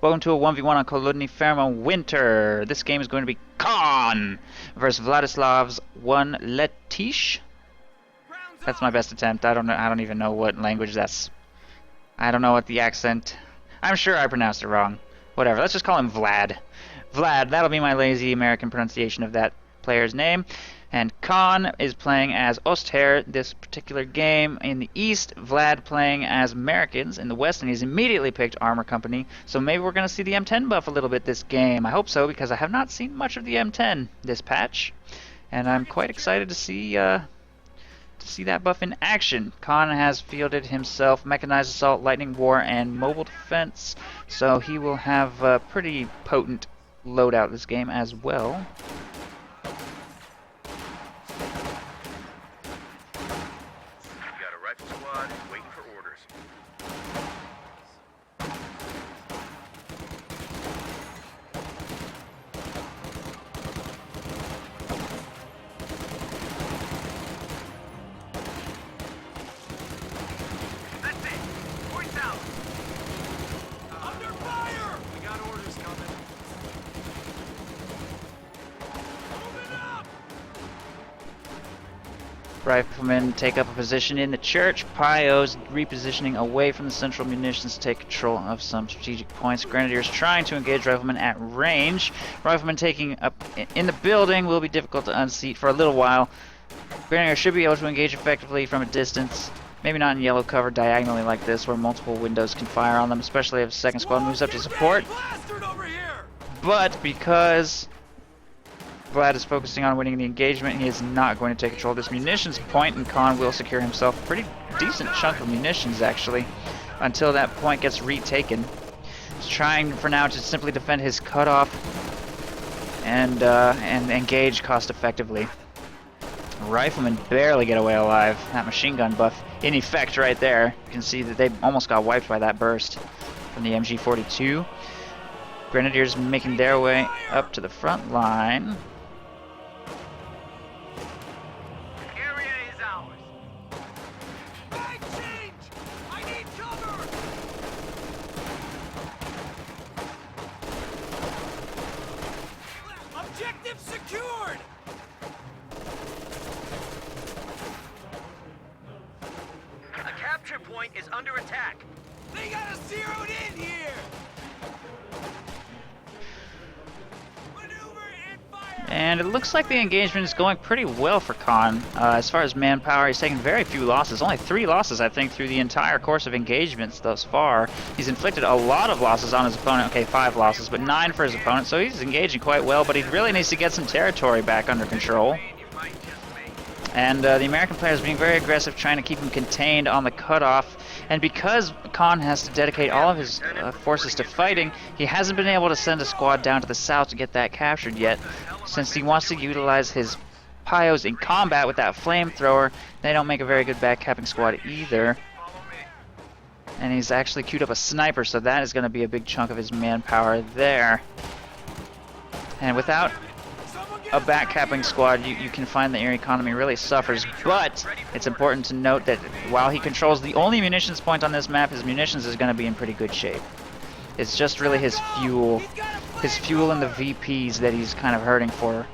Welcome to a 1v1 on Kholodny Ferma Winter. This game is going to be Khan versus Vladislavs 1 Letish. That's my best attempt. I don't even know what language that's. I don't know what the accent. I'm sure I pronounced it wrong. Whatever. Let's just call him Vlad. Vlad. That'll be my lazy American pronunciation of that player's name. And Khan is playing as Oster this particular game in the East. Vlad playing as Americans in the West, and he's immediately picked Armor Company. So maybe we're going to see the M10 buff a little bit this game. I hope so, because I have not seen much of the M10 this patch, and I'm quite excited to see that buff in action. Khan has fielded himself Mechanized Assault, Lightning War, and Mobile Defense, so he will have a pretty potent loadout this game as well. Riflemen take up a position in the church. Pios repositioning away from the central munitions to take control of some strategic points. Grenadiers trying to engage riflemen at range. Riflemen taking up in the building will be difficult to unseat for a little while. Grenadiers should be able to engage effectively from a distance. Maybe not in yellow cover diagonally like this, where multiple windows can fire on them, especially if the second squad moves up to support. But because Vlad is focusing on winning the engagement, he is not going to take control of this munitions point, and Khan will secure himself a pretty decent chunk of munitions, actually, until that point gets retaken. He's trying for now to simply defend his cutoff and engage cost effectively. Riflemen barely get away alive. That machine gun buff in effect right there. You can see that they almost got wiped by that burst from the MG42. Grenadiers making their way up to the front line. Objective secured! A capture point is under attack. They got us zeroed in here! Maneuver and fire! And it looks like the engagement is going pretty well for Khan. As far as manpower, he's taken very few losses. Only 3 losses, I think, through the entire course of engagements thus far. He's inflicted a lot of losses on his opponent. Okay, 5 losses, but 9 for his opponent, so he's engaging quite well, but he really needs to get some territory back under control. And the American player is being very aggressive, trying to keep him contained on the cutoff. And because Khan has to dedicate all of his forces to fighting, he hasn't been able to send a squad down to the south to get that captured yet. Since he wants to utilize his Pios in combat with that flamethrower, they don't make a very good backcapping squad either. And he's actually queued up a sniper, so that is going to be a big chunk of his manpower there. And without a backcapping squad, you can find the air economy really suffers, but it's important to note that while he controls the only munitions point on this map, his munitions is going to be in pretty good shape. It's just really his fuel and the VPs that he's kind of hurting for.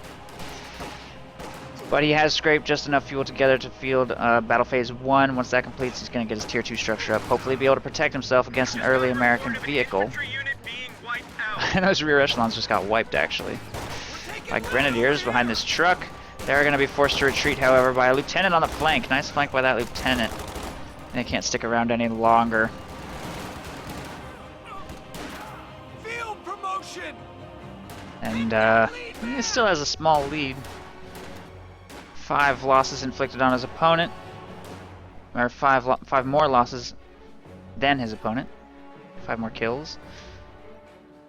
But he has scraped just enough fuel together to field Battle Phase 1. Once that completes, he's going to get his Tier 2 structure up, hopefully be able to protect himself against an early American vehicle. And those rear echelons just got wiped, actually, by Grenadiers behind this truck. They're going to be forced to retreat, however, by a lieutenant on the flank. Nice flank by that lieutenant. And they can't stick around any longer. Field promotion! And he still has a small lead. 5 losses inflicted on his opponent. Or 5 more losses than his opponent. 5 more kills.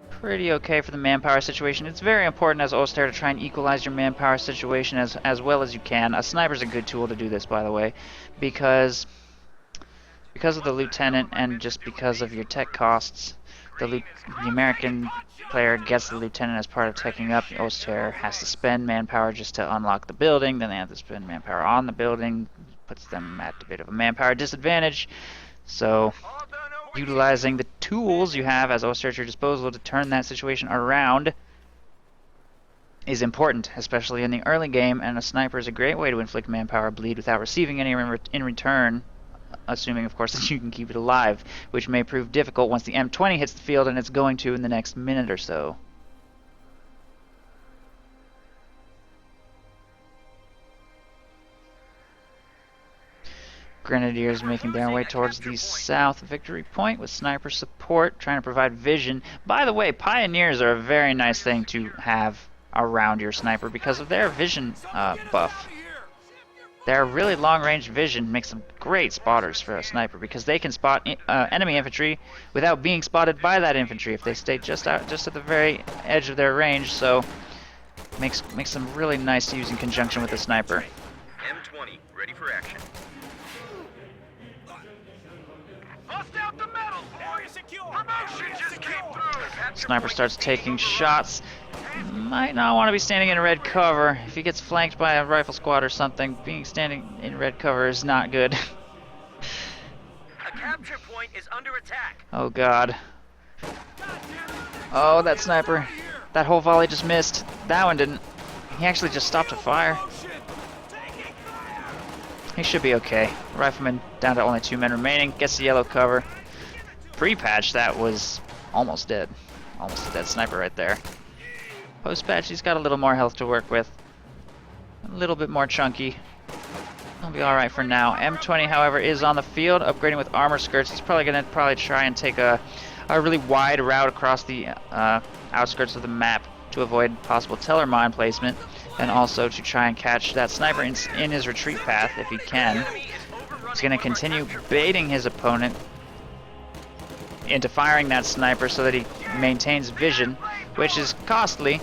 Pretty okay for the manpower situation. It's very important as Oster to try and equalize your manpower situation as well as you can. A sniper's a good tool to do this, by the way, because of the lieutenant and just because of your tech costs. The American player gets the lieutenant as part of teching up. Oster has to spend manpower just to unlock the building. Then they have to spend manpower on the building. Puts them at a bit of a manpower disadvantage. So utilizing the tools you have as officer at your disposal to turn that situation around is important, especially in the early game, and a sniper is a great way to inflict manpower bleed without receiving any in return, assuming, of course, that you can keep it alive, which may prove difficult once the M20 hits the field, and it's going to in the next minute or so. Grenadiers making their way towards the south victory point with sniper support, trying to provide vision. By the way, Pioneers are a very nice thing to have around your sniper because of their vision buff. Their really long-range vision makes them great spotters for a sniper because they can spot enemy infantry without being spotted by that infantry if they stay just at the very edge of their range. So makes them really nice to use in conjunction with the sniper. M20, ready for action. Bust out the metal! Area secure! Promotion just came through! Sniper starts taking shots. Might not want to be standing in red cover. If he gets flanked by a rifle squad or something, standing in red cover is not good. A capture point is under attack. Oh god. Oh, that sniper. That whole volley just missed. That one didn't. He actually just stopped to fire. He should be okay. Rifleman down to only 2 men remaining. Gets the yellow cover. Pre-patch, that was almost dead. Almost a dead sniper right there. Post-patch, he's got a little more health to work with. A little bit more chunky. He'll be alright for now. M20, however, is on the field, upgrading with armor skirts. He's probably going to try and take a really wide route across the outskirts of the map to avoid possible teller mine placement, and also to try and catch that sniper in his retreat path if he can. He's going to continue baiting his opponent into firing that sniper so that he maintains vision, which is costly.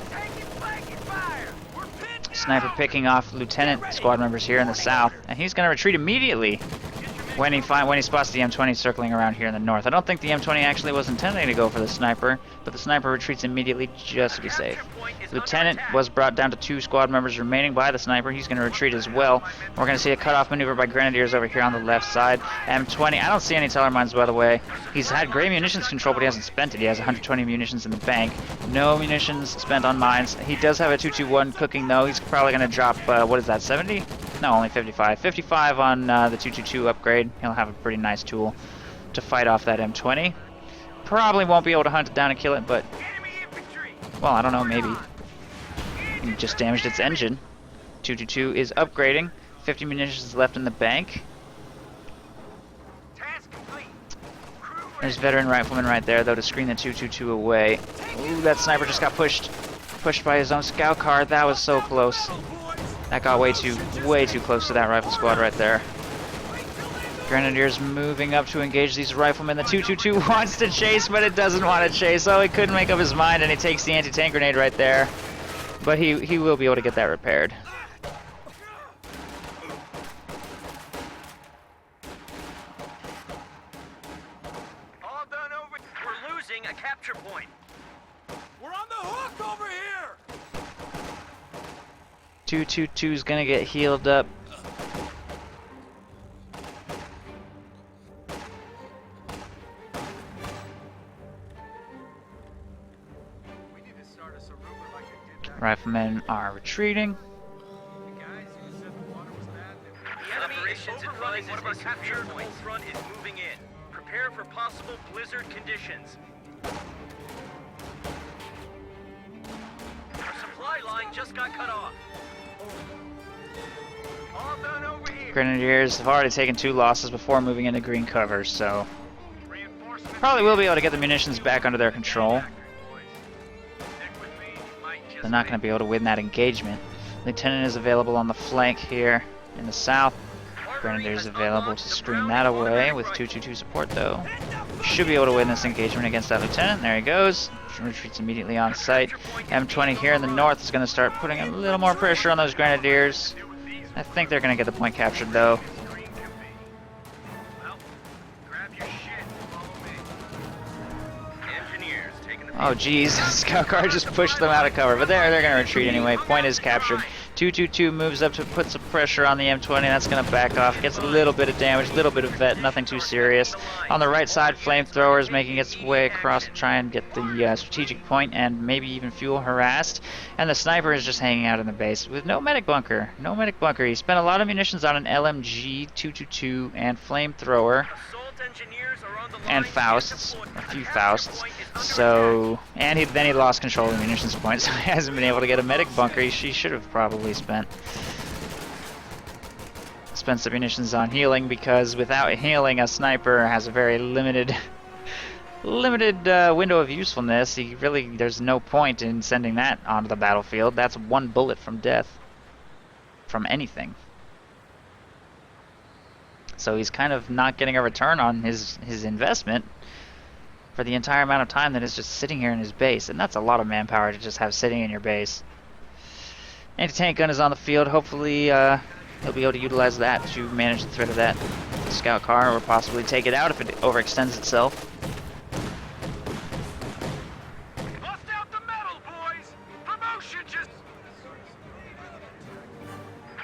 Sniper picking off lieutenant squad members here in the south, and he's going to retreat immediately when he spots the M20 circling around here in the north. I don't think the M20 actually was intending to go for the sniper, but the sniper retreats immediately just to be safe. Lieutenant was brought down to 2 squad members remaining by the sniper. He's going to retreat as well. We're going to see a cutoff maneuver by Grenadiers over here on the left side. M20, I don't see any teller mines, by the way. He's had great munitions control, but he hasn't spent it. He has 120 munitions in the bank. No munitions spent on mines. He does have a 221 cooking, though. He's probably going to drop, what is that, 70? No, only 55. 55 on the 222 upgrade. He'll have a pretty nice tool to fight off that M20. Probably won't be able to hunt it down and kill it, but, well, I don't know, maybe. He just damaged its engine. 222 is upgrading. 50 munitions left in the bank. There's veteran rifleman right there, though, to screen the 222 away. Ooh, that sniper just got pushed by his own scout car. That was so close. That got way too close to that rifle squad right there. Grenadiers moving up to engage these riflemen. The 222 wants to chase, but it doesn't want to chase. Oh, he couldn't make up his mind, and he takes the anti-tank grenade right there. But he will be able to get that repaired. All done over. We're losing a capture point. We're on the hook over here. 222 is gonna get healed up. Riflemen are retreating. The operations advises one of our capture points. Front is moving in. Prepare for possible blizzard conditions. Our supply line just got cut off. All done over here. Grenadiers have already taken 2 losses before moving into green cover, so probably will be able to get the munitions back under their control. They're not going to be able to win that engagement. Lieutenant is available on the flank here in the south. Grenadiers available to screen that away with 222 support, though. Should be able to win this engagement against that lieutenant. There he goes. Retreats immediately on site. M20 here in the north is going to start putting a little more pressure on those Grenadiers. I think they're going to get the point captured, though. Oh geez, Scout car just pushed them out of cover, but they're going to retreat anyway. Point is captured. 222 moves up to put some pressure on the M20. That's going to back off. Gets a little bit of damage, a little bit of vet, nothing too serious. On the right side, flamethrowers making its way across to try and get the strategic point and maybe even fuel harassed. And the sniper is just hanging out in the base with no medic bunker. No medic bunker. He spent a lot of munitions on an LMG, 222, and flamethrower. And Fausts, a few Fausts. So, and then he lost control of the munitions point, so he hasn't been able to get a medic bunker. He should have probably spent some munitions on healing, because without healing, a sniper has a very limited window of usefulness. There's no point in sending that onto the battlefield. That's one bullet from death, from anything. So he's kind of not getting a return on his investment for the entire amount of time that it's just sitting here in his base. And that's a lot of manpower to just have sitting in your base. Anti-tank gun is on the field. Hopefully he'll be able to utilize that to manage the threat of that scout car, or possibly take it out if it overextends itself. Bust out the metal, boys! Promotion just...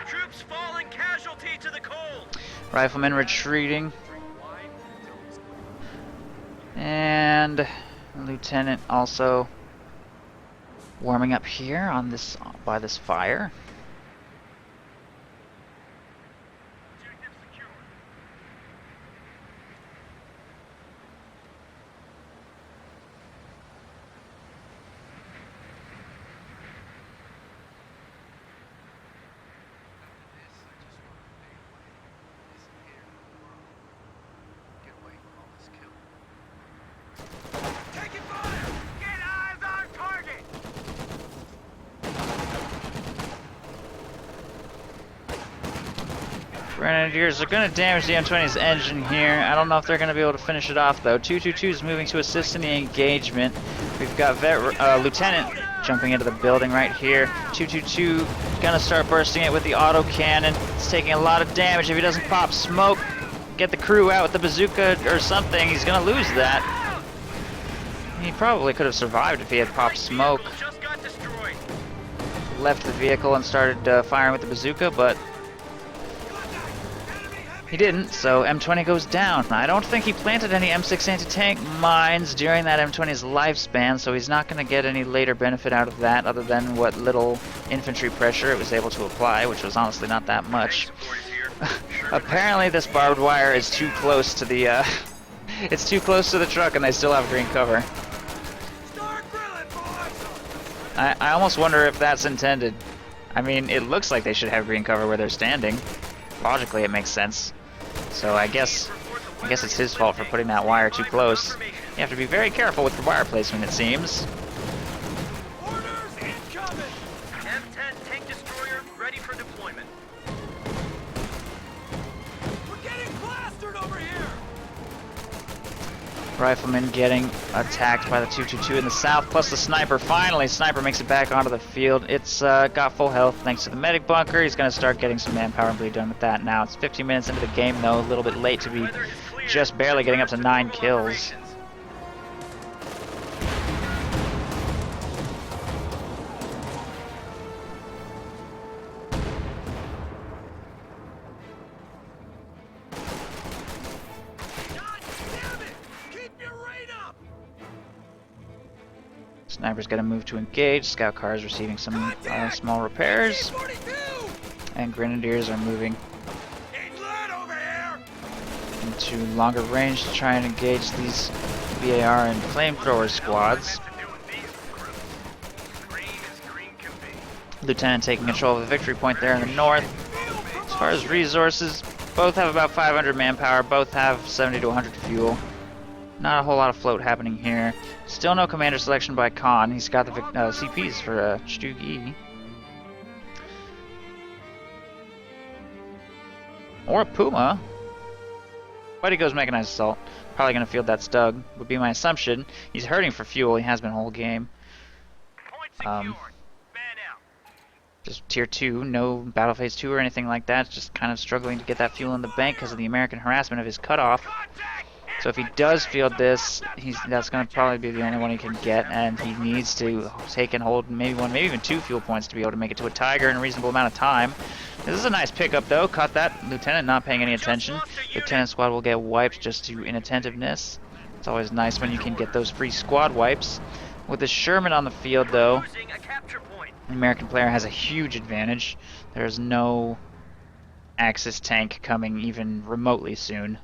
Troops falling casualty to the cold! Riflemen retreating. And Lieutenant also warming up here on by this fire. Grenadiers are going to damage the M20's engine here. I don't know if they're going to be able to finish it off, though. 222 is moving to assist in the engagement. We've got Lieutenant jumping into the building right here. 222 going to start bursting it with the autocannon. It's taking a lot of damage. If he doesn't pop smoke, get the crew out with the bazooka or something, he's going to lose that. He probably could have survived if he had popped smoke. Left the vehicle and started firing with the bazooka, but he didn't, so M20 goes down. I don't think he planted any M6 anti-tank mines during that M20's lifespan, so he's not going to get any later benefit out of that other than what little infantry pressure it was able to apply, which was honestly not that much. Apparently this barbed wire is too close to the it's too close to the truck and they still have green cover. I almost wonder if that's intended. I mean, it looks like they should have green cover where they're standing. Logically it makes sense. So I guess it's his fault for putting that wire too close. You have to be very careful with your wire placement, it seems. Orders incoming! M10 tank destroyer ready for deployment. We're getting plastered over here! Riflemen getting attacked by the 222 in the south, plus the sniper. Finally, sniper makes it back onto the field. It's got full health thanks to the medic bunker. He's going to start getting some manpower and be done with that now. It's 15 minutes into the game, though. A little bit late to be just barely getting up to 9 kills. Sniper's going to move to engage. Scout car is receiving some small repairs. And Grenadiers are moving into longer range to try and engage these VAR and flamethrower squads. Lieutenant taking control of the victory point there in the north. As far as resources, both have about 500 manpower, both have 70 to 100 fuel. Not a whole lot of float happening here. Still no commander selection by Khan. He's got the CPs for Stug-E. Or a Puma. But he goes mechanized assault. Probably going to field that Stug, would be my assumption. He's hurting for fuel. He has been whole game. Just tier 2, no battle phase 2 or anything like that. Just kind of struggling to get that fuel in the bank because of the American harassment of his cutoff. So if he does field this, that's going to probably be the only one he can get, and he needs to take and hold maybe one, maybe even 2 fuel points to be able to make it to a Tiger in a reasonable amount of time. This is a nice pickup, though. Caught that Lieutenant not paying any attention. Lieutenant squad will get wiped just to inattentiveness. It's always nice when you can get those free squad wipes. With the Sherman on the field, though, the American player has a huge advantage. There's no Axis tank coming even remotely soon,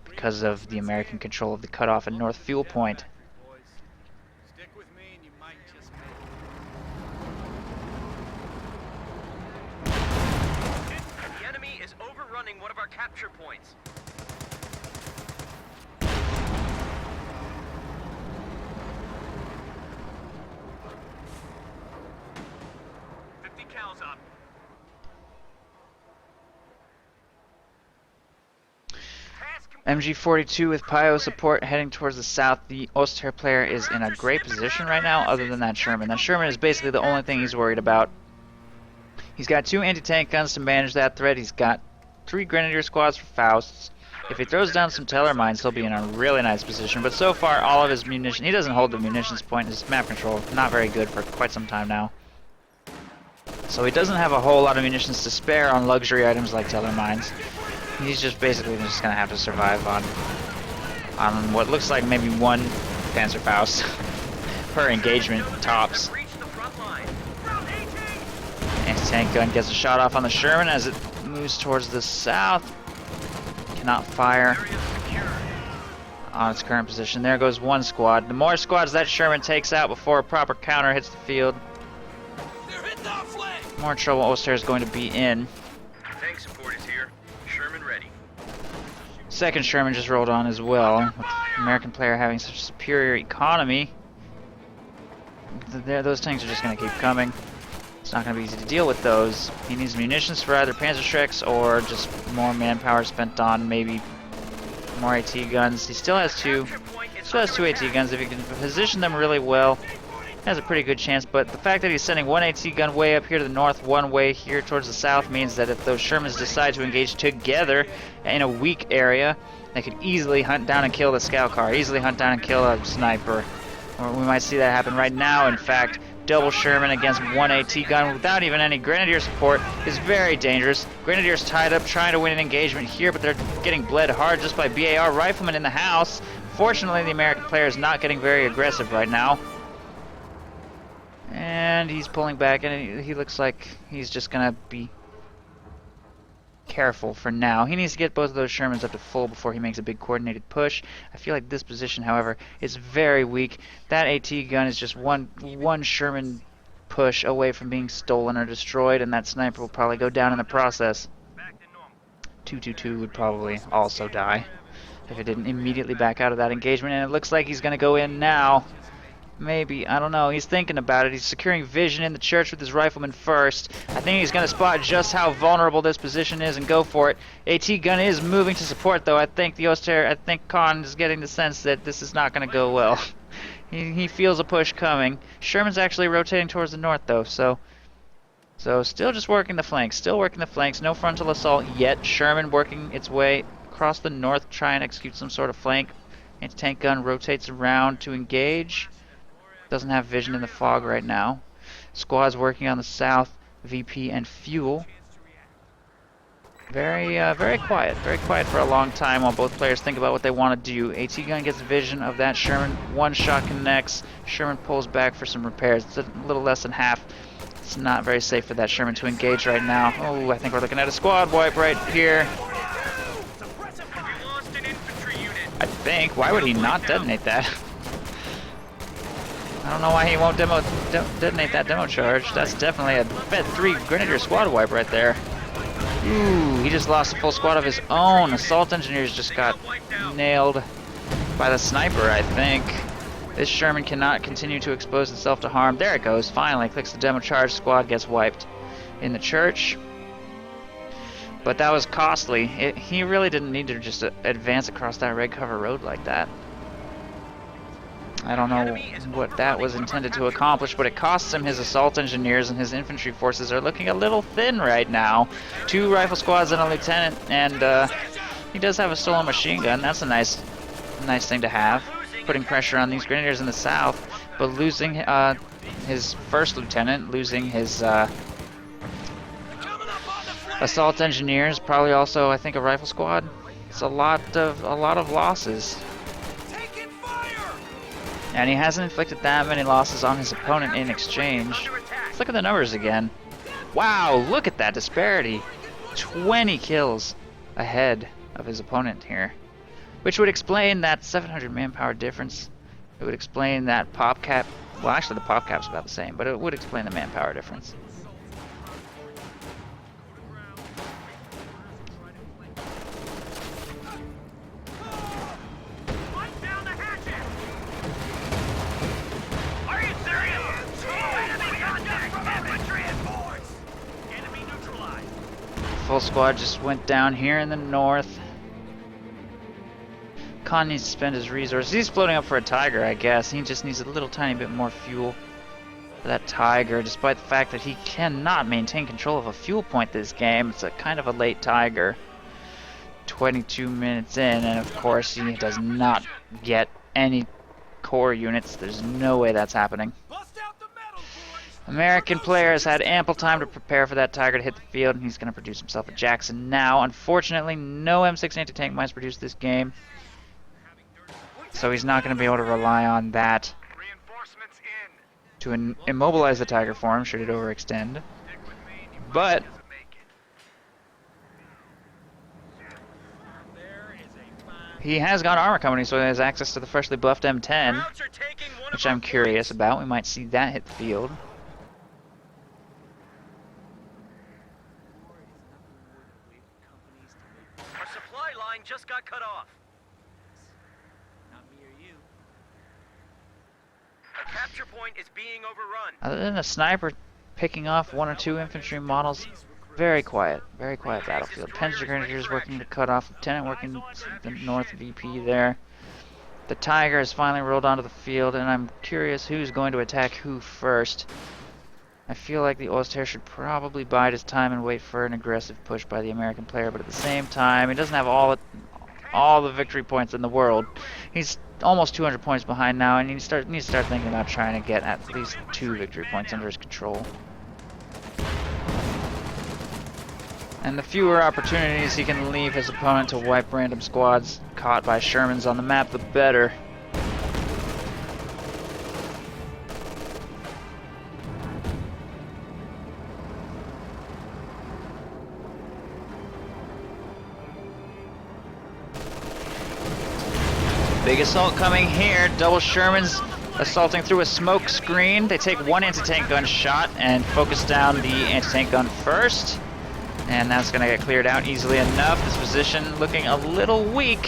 because of the American control of the cutoff and north fuel point. The enemy is overrunning one of our capture points. Up. MG42 with PIO support heading towards the south. The Oster player is in a great position right now, other than that Sherman. That Sherman is basically the only thing he's worried about. He's got 2 anti-tank guns to manage that threat. He's got 3 Grenadier squads for Fausts. If he throws down some Teller mines, he'll be in a really nice position. But so far, all of his munitions, he doesn't hold the munitions point. His map control, not very good for quite some time now. So he doesn't have a whole lot of munitions to spare on luxury items like Teller mines. He's just basically just going to have to survive on what looks like maybe 1 Panzerfaust per engagement, tops. Anti-tank gun gets a shot off on the Sherman as it moves towards the south. Cannot fire on its current position. There goes 1 squad. The more squads that Sherman takes out before a proper counter hits the field, the more trouble Oster is going to be in. Tank support is here. Sherman ready. Second Sherman just rolled on as well. With the American player having such superior economy, those tanks are just going to keep coming. It's not going to be easy to deal with those. He needs munitions for either Panzerschrecks or just more manpower spent on maybe more AT guns. He still has 2 AT guns. If he can position them really well, has a pretty good chance. But the fact that he's sending 1 AT gun way up here to the north, 1 way here towards the south, means that if those Shermans decide to engage together in a weak area, they could easily hunt down and kill the scout car, easily hunt down and kill a sniper. Or we might see that happen right now. In fact, double Sherman against 1 AT gun without even any Grenadier support is very dangerous. Grenadiers tied up trying to win an engagement here, but they're getting bled hard just by BAR riflemen in the house. Fortunately, the American player is not getting very aggressive right now. And he's pulling back, and he looks like he's just going to be careful for now. He needs to get both of those Shermans up to full before he makes a big coordinated push. I feel like this position, however, is very weak. That AT gun is just one Sherman push away from being stolen or destroyed, and that sniper will probably go down in the process. 222 would probably also die if it didn't immediately back out of that engagement, and it looks like he's going to go in now. Maybe, I don't know, he's thinking about it. He's securing vision in the church with his rifleman first. I think he's going to spot just how vulnerable this position is and go for it. AT gun is moving to support, though. I think Khan is getting the sense that this is not going to go well. He feels a push coming. Sherman's actually rotating towards the north, though, so still just working the flanks. No frontal assault yet. Sherman working its way across the north, try and execute some sort of flank. Anti-tank gun rotates around to engage. Doesn't have vision in the fog right now. Squad's working on the south, VP and fuel. Very quiet for a long time while both players think about what they want to do. AT gun gets vision of that Sherman. 1 shot connects. Sherman pulls back for some repairs. It's a little less than half. It's not very safe for that Sherman to engage right now. Oh, I think we're looking at a squad wipe right here. I think. Why would he not detonate that? I don't know why he won't detonate that demo charge. That's definitely a Fed 3 Grenadier squad wipe right there. Ooh, he just lost a full squad of his own. Assault engineers just got nailed by the sniper, I think. This Sherman cannot continue to expose itself to harm. There it goes, finally. Clicks the demo charge, squad gets wiped in the church. But that was costly. He really didn't need to just advance across that red cover road like that. I don't know what that was intended to accomplish, but it costs him his assault engineers, and his infantry forces are looking a little thin right now. 2 rifle squads and a lieutenant, and he does have a stolen machine gun. That's a nice a nice thing to have, putting pressure on these grenadiers in the south, but losing his first lieutenant, losing his assault engineers, probably also I think a rifle squad. It's a lot of losses. And he hasn't inflicted that many losses on his opponent in exchange. Let's look at the numbers again. Wow, look at that disparity. 20 kills ahead of his opponent here. Which would explain that 700 manpower difference. It would explain that pop cap. Well, actually the pop cap's about the same, but it would explain the manpower difference. Full squad just went down here in the north. Khan needs to spend his resources. He's floating up for a Tiger, I guess. He just needs a little tiny bit more fuel for that Tiger, despite the fact that he cannot maintain control of a fuel point this game. It's a kind of a late Tiger. 22 minutes in, and of course he does not get any core units. There's no way that's happening. American players had ample time to prepare for that Tiger to hit the field, and he's going to produce himself a Jackson now. Unfortunately, no M6 anti-tank mines produced this game, so he's not going to be able to rely on that to immobilize the Tiger for him should it overextend. But he has got armor company, so he has access to the freshly buffed M10, which I'm curious about. We might see that hit the field. Just got cut off. Not me or you. A capture point is being overrun. Other than a sniper picking off one or two infantry models, very quiet battlefield. Panzer Grenadiers working to cut off Lieutenant, working the North VP there. The Tiger has finally rolled onto the field, and I'm curious who's going to attack who first. I feel like the Oster should probably bide his time and wait for an aggressive push by the American player, but at the same time, he doesn't have all the victory points in the world. He's almost 200 points behind now, and he needs to start thinking about trying to get at least 2 victory points under his control. And the fewer opportunities he can leave his opponent to wipe random squads caught by Shermans on the map, the better. Big assault coming here. Double Shermans assaulting through a smoke screen. They take one anti-tank gun shot and focus down the anti-tank gun first. And that's going to get cleared out easily enough. This position looking a little weak.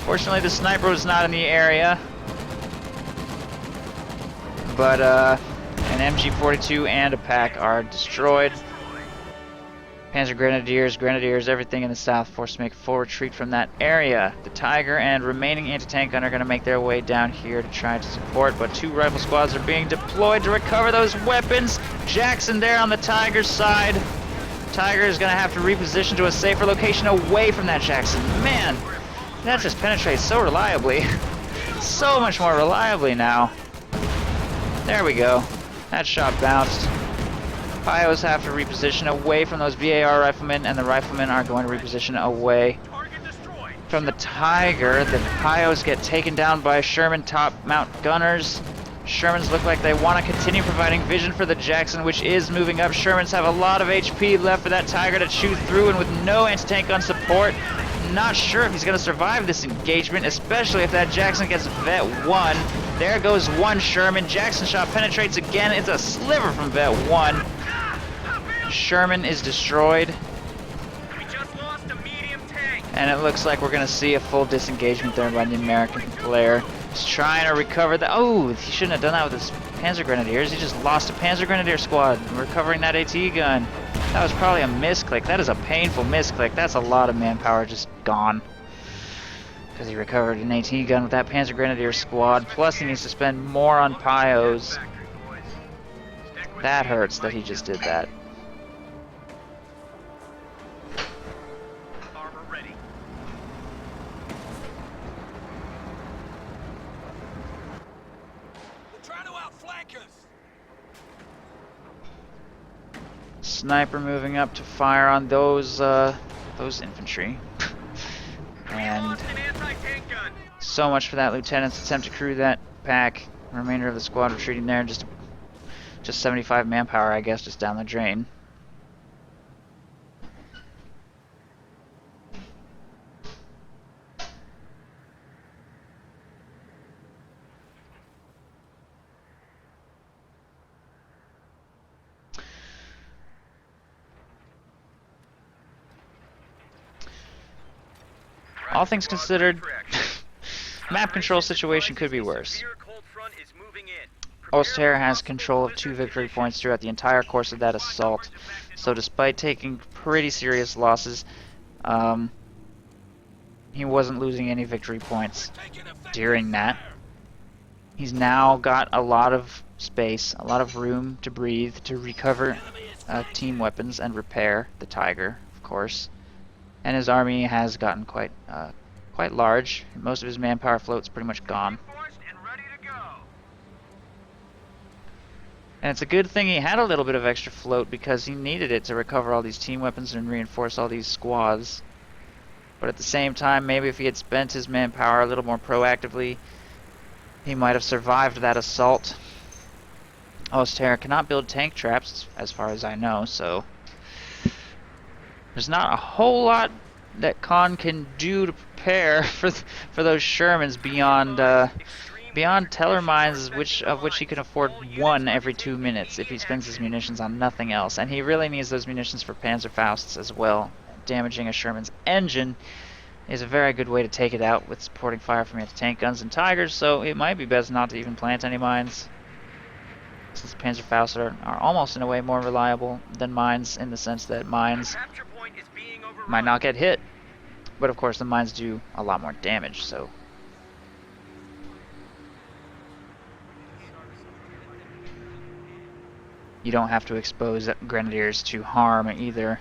Fortunately, the sniper was not in the area. But an MG42 and a pack are destroyed. Panzer Grenadiers, everything in the south forced to make a full retreat from that area. The Tiger and remaining anti-tank gun are going to make their way down here to try to support, but 2 rifle squads are being deployed to recover those weapons. Jackson there on the Tiger's side. Tiger is going to have to reposition to a safer location away from that Jackson. Man, that just penetrates so reliably. So much more reliably now. There we go. That shot bounced. Pios have to reposition away from those VAR riflemen, and the riflemen are going to reposition away from the Tiger. The Pios get taken down by Sherman top mount gunners. Shermans look like they want to continue providing vision for the Jackson, which is moving up. Shermans have a lot of HP left for that Tiger to chew through, and with no anti-tank gun support, not sure if he's going to survive this engagement, especially if that Jackson gets Vet 1. There goes one Sherman. Jackson shot penetrates again. It's a sliver from Vet 1. Sherman is destroyed. We just lost a medium tank. And it looks like we're going to see a full disengagement there by the American player. He's trying to recover the... Oh, he shouldn't have done that with his Panzer Grenadiers. He just lost a Panzer Grenadier squad recovering that AT gun. That was probably a misclick. That is a painful misclick. That's a lot of manpower just gone. Because he recovered an AT gun with that Panzer Grenadier squad. Plus he needs to spend more on Pios. That hurts that he just did that. Sniper moving up to fire on those infantry. And Lost an anti-tank gun. so much for that lieutenant's attempt to crew that pack. Remainder of the squad retreating there, just 75 manpower, I guess, just down the drain. All things considered, map control situation could be worse. Oster has control of 2 victory points throughout the entire course of that assault, so despite taking pretty serious losses, he wasn't losing any victory points during that. He's now got a lot of space, a lot of room to breathe, to recover team weapons and repair the Tiger, of course. And his army has gotten quite large. Most of his manpower float's pretty much gone. And it's a good thing he had a little bit of extra float because he needed it to recover all these team weapons and reinforce all these squads. But at the same time, maybe if he had spent his manpower a little more proactively, he might have survived that assault. Oster cannot build tank traps, as far as I know, so there's not a whole lot that Khan can do to prepare for those Shermans beyond teller mines, of which he can afford 1 every 2 minutes if he spends his munitions on nothing else. And he really needs those munitions for Panzerfausts as well. Damaging a Sherman's engine is a very good way to take it out with supporting fire from anti-tank guns and Tigers, so it might be best not to even plant any mines, since Panzerfausts are almost in a way more reliable than mines, in the sense that mines might not get hit, but of course the mines do a lot more damage, so you don't have to expose grenadiers to harm either.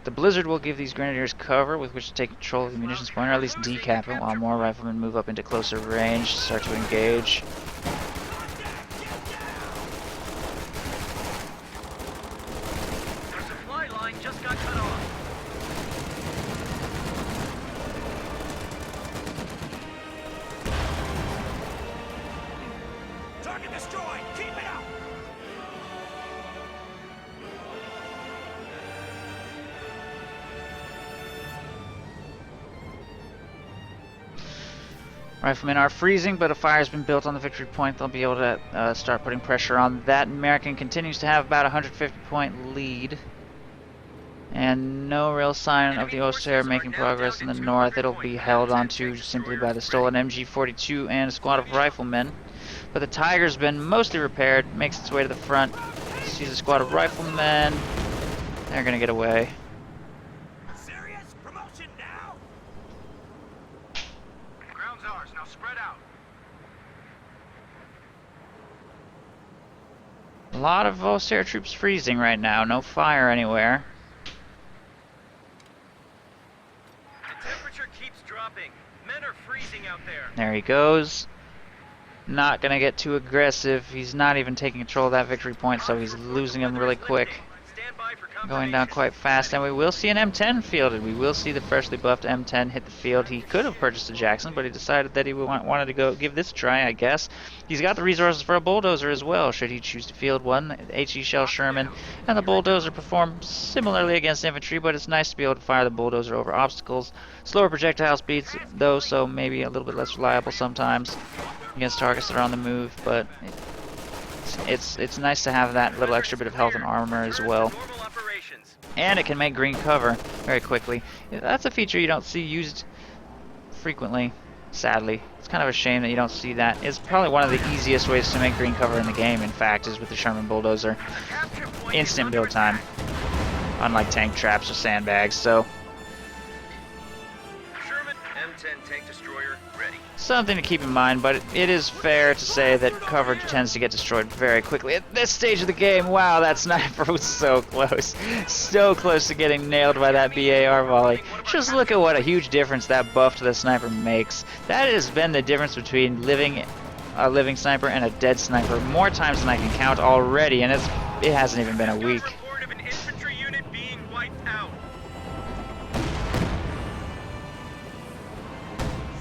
The blizzard will give these grenadiers cover with which to take control of the munitions point, or at least decap it, while more riflemen move up into closer range, start to engage. The supply line just got cut off. Target destroyed! Keep it up! Riflemen are freezing, but a fire has been built on the victory point. They'll be able to start putting pressure on that. American continues to have about a 150-point lead. And no real sign of the Oster making progress in the north. It'll be held onto simply by the stolen MG-42 and a squad of riflemen. But the Tiger's been mostly repaired, makes its way to the front, sees a squad of riflemen. They're gonna get away. Serious? Promotion now? Ground's ours. Now spread out. A lot of Oster troops freezing right now, no fire anywhere. The temperature keeps dropping. Men are freezing out there. There he goes. Not gonna get too aggressive. He's not even taking control of that victory point, so he's losing them really quick. Stand by for Going down quite fast, and we will see an M10 fielded. We will see the freshly buffed M10 hit the field. He could have purchased a Jackson, but he decided that he wanted to go give this a try, I guess. He's got the resources for a bulldozer as well, should he choose to field one. HE Shell Sherman and the bulldozer perform similarly against infantry, but it's nice to be able to fire the bulldozer over obstacles. Slower projectile speeds, though, so maybe a little bit less reliable sometimes against targets that are on the move, but it's nice to have that little extra bit of health and armor as well. And it can make green cover very quickly. That's a feature you don't see used frequently, sadly. It's kind of a shame that you don't see that. It's probably one of the easiest ways to make green cover in the game, in fact, is with the Sherman bulldozer. Instant build time, unlike tank traps or sandbags, so Sherman M10 tank destroyer ready. Something to keep in mind, but it is fair to say that coverage tends to get destroyed very quickly at this stage of the game. Wow, that sniper was so close. So close to getting nailed by that BAR volley. Just look at what a huge difference that buff to the sniper makes. That has been the difference between a living sniper and a dead sniper more times than I can count already, and it hasn't even been a week. Report of an infantry unit being wiped out.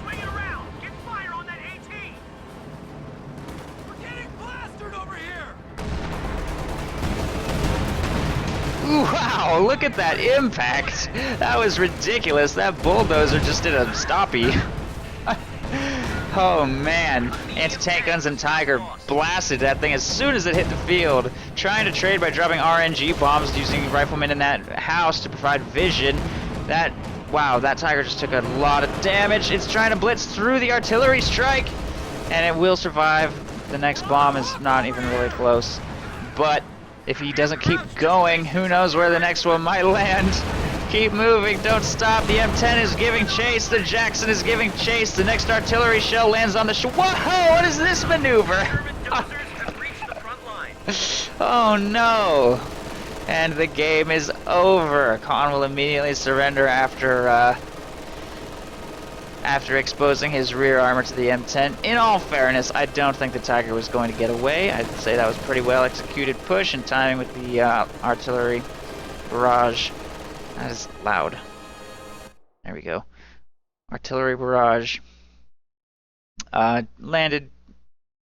Swing it around! Get fire on that AT! We're getting plastered over here! Wow, look at that impact. That was ridiculous. That bulldozer just did a stoppie. Oh man, anti-tank guns and Tiger blasted that thing as soon as it hit the field. Trying to trade by dropping RNG bombs using riflemen in that house to provide vision. Wow, that Tiger just took a lot of damage. It's trying to blitz through the artillery strike, and it will survive. The next bomb is not even really close. But if he doesn't keep going, who knows where the next one might land. Keep moving, don't stop. The M10 is giving chase. The Jackson is giving chase. The next artillery shell lands on the Whoa! What is this maneuver? German dozers have reached the front line. Oh no! And the game is over. Khan will immediately surrender after exposing his rear armor to the M10. In all fairness, I don't think the Tiger was going to get away. I'd say that was pretty well executed push and timing with the artillery barrage. That is loud. There we go. Artillery barrage. Landed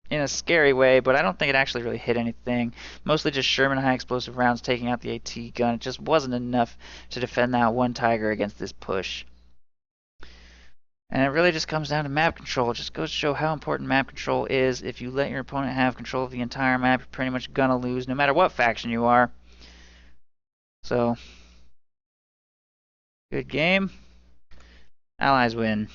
in a scary way, but I don't think it actually really hit anything. Mostly just Sherman high explosive rounds taking out the AT gun. It just wasn't enough to defend that one Tiger against this push. And it really just comes down to map control. It just goes to show how important map control is. If you let your opponent have control of the entire map, you're pretty much gonna lose, no matter what faction you are. So, good game. Allies win.